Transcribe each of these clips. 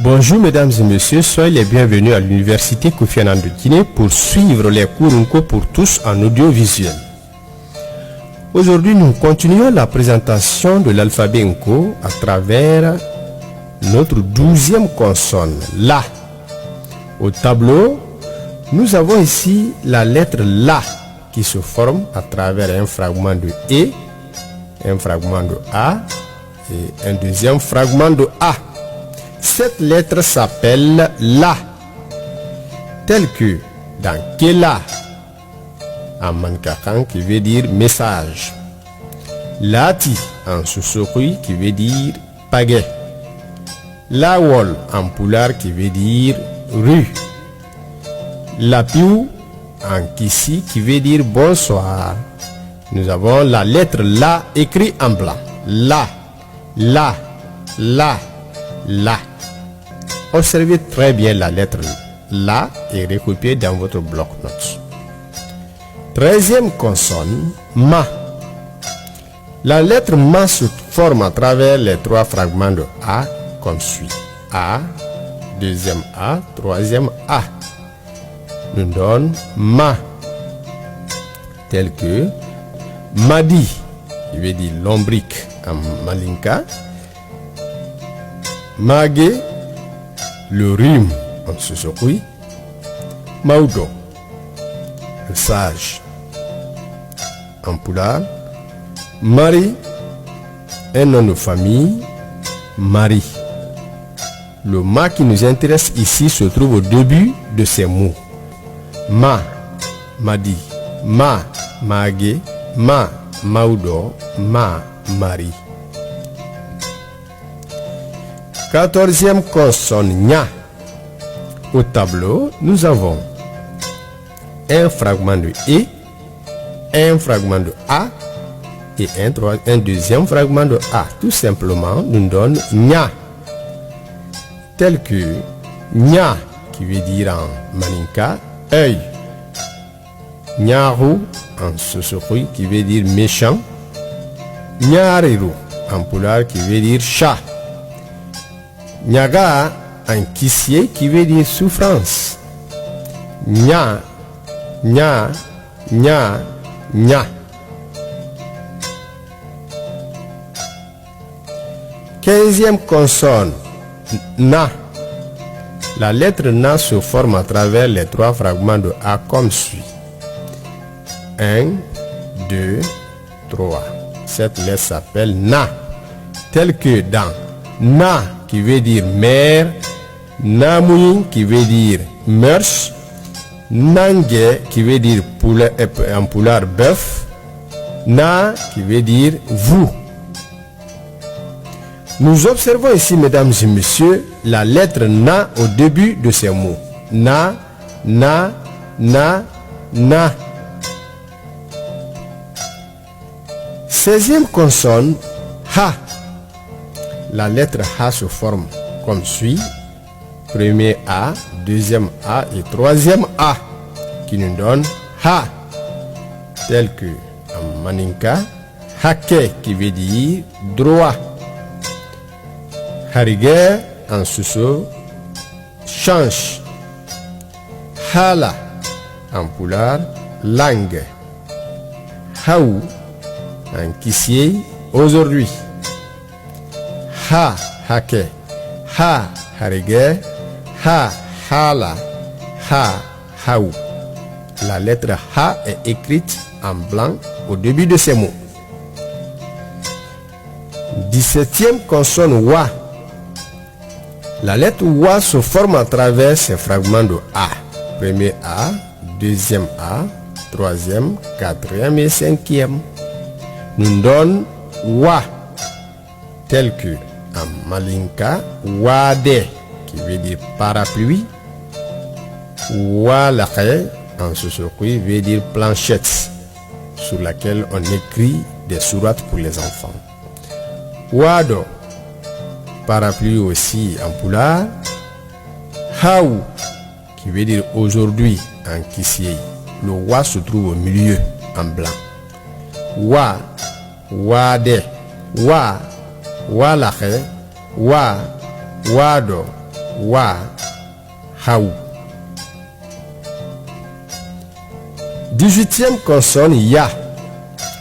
Bonjour mesdames et messieurs, soyez les bienvenus à l'université Kofi Annan de Guinée pour suivre les cours Nko pour tous en audiovisuel. Aujourd'hui, nous continuons la présentation de l'alphabet Nko à travers notre 12e consonne, La. Au tableau, nous avons ici la lettre La qui se forme à travers un fragment de E, un fragment de A et un deuxième fragment de A. Cette lettre s'appelle La, telle que dans Kela, en Mankakan qui veut dire message, Lati en Susokui qui veut dire pagaie, Lawol en Pulaar qui veut dire rue, Lapiou en Kissi qui veut dire bonsoir. Nous avons la lettre La écrite en blanc. La, La, La, La. Observez très bien la lettre La et recopiez dans votre bloc-notes. 13e consonne, Ma. La lettre Ma se forme à travers les trois fragments de A comme suit. A, deuxième A, troisième A. Nous donne Ma, tel que Madi, qui veut dire lombric en malinka, Magé, le rhume en Susokui, Maudo, le sage en Pulaar, Marie, un nom de famille, Marie. Le Ma qui nous intéresse ici se trouve au début de ces mots. Ma, Madi, Ma, Magé, Ma, Maudo, Ma, Marie. 14e consonne, Nya. Au tableau, nous avons un fragment de E, un fragment de A et un deuxième fragment de A. Tout simplement, nous donne Nya, tel que Nya qui veut dire en maninka œil, Nyaru en Susokui qui veut dire méchant, Nyariru en Pulaar qui veut dire chat, Nyaga en Kissié qui veut dire souffrance, Nya, Nya, Nya, Nya. 15e consonne, Na. La lettre Na se forme à travers les trois fragments de A comme suit. 1, 2, 3. Cette lettre s'appelle Na, telle que dans Na qui veut dire mère, Namui qui veut dire mœurs, Nangue qui veut dire en Pulaar bœuf, Na qui veut dire vous. Nous observons ici, mesdames et messieurs, la lettre Na au début de ces mots. Na, Na, Na, Na. 16e consonne, Ha. La lettre Ha se forme comme suit. Premier A, deuxième A et troisième A qui nous donne Ha, tel que en maninka, Hake qui veut dire droit, Hariguer en Suso, change, Hala en Pulaar, langue, Haou en Kissié, aujourd'hui, Ha, Hake, Ha, Hariguer, Ha, Hala, Ha, Haou. La lettre Ha est écrite en blanc au début de ces mots. 17e consonne Wa. La lettre Wa se forme à travers ces fragments de A. Premier A, deuxième A, troisième, quatrième et cinquième. Nous donne Wa, tel que en malinka, Wade qui veut dire parapluie, Walakhe en Susokui veut dire planchette sur laquelle on écrit des sourates pour les enfants. Wado, parapluie aussi en Pulaar, Haou qui veut dire aujourd'hui en Kissié. Le Wa se trouve au milieu en blanc. Wa, Wade, Wa, Walakhe, Wa, Wado, wa, haou. 18e consonne ya.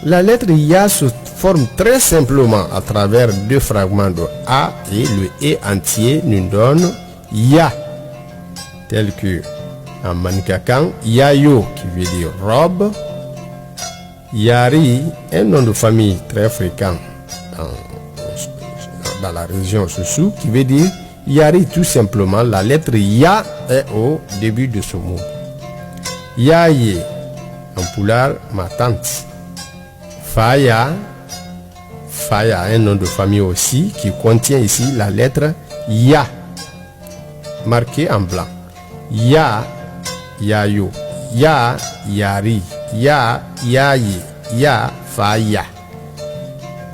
La lettre ya se forme très simplement à travers deux fragments de A et le E entier nous donne ya. Tel que en Manikakan, yayo qui veut dire robe. Yari, un nom de famille très fréquent dans la région Soussou, qui veut dire Yari tout simplement. La lettre Ya est au début de ce mot. Yaye, en poulard, ma tante. Faya, Faya, un nom de famille aussi, qui contient ici la lettre Ya, marquée en blanc. Ya, Yayo, Ya, Yari, Ya, Yaye, Ya, Faya.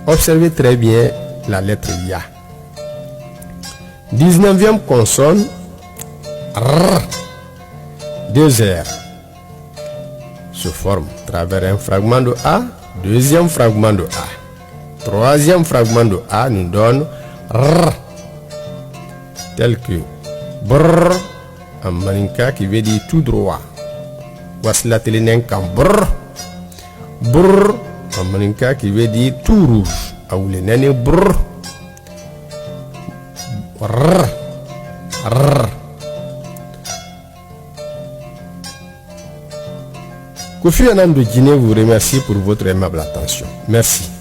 Observez très bien la lettre Ya. 19e consonne, R. Deux R se forment à travers un fragment de A, deuxième fragment de A. Troisième fragment de A nous donne R, tel que brr en maninka qui veut dire tout droit. Voici la télénenka brr, brr en maninka qui veut dire tout rouge. Aoulé nene brr, brr, brr. Kofi Annan de Guinée vous remercie pour votre aimable attention. Merci.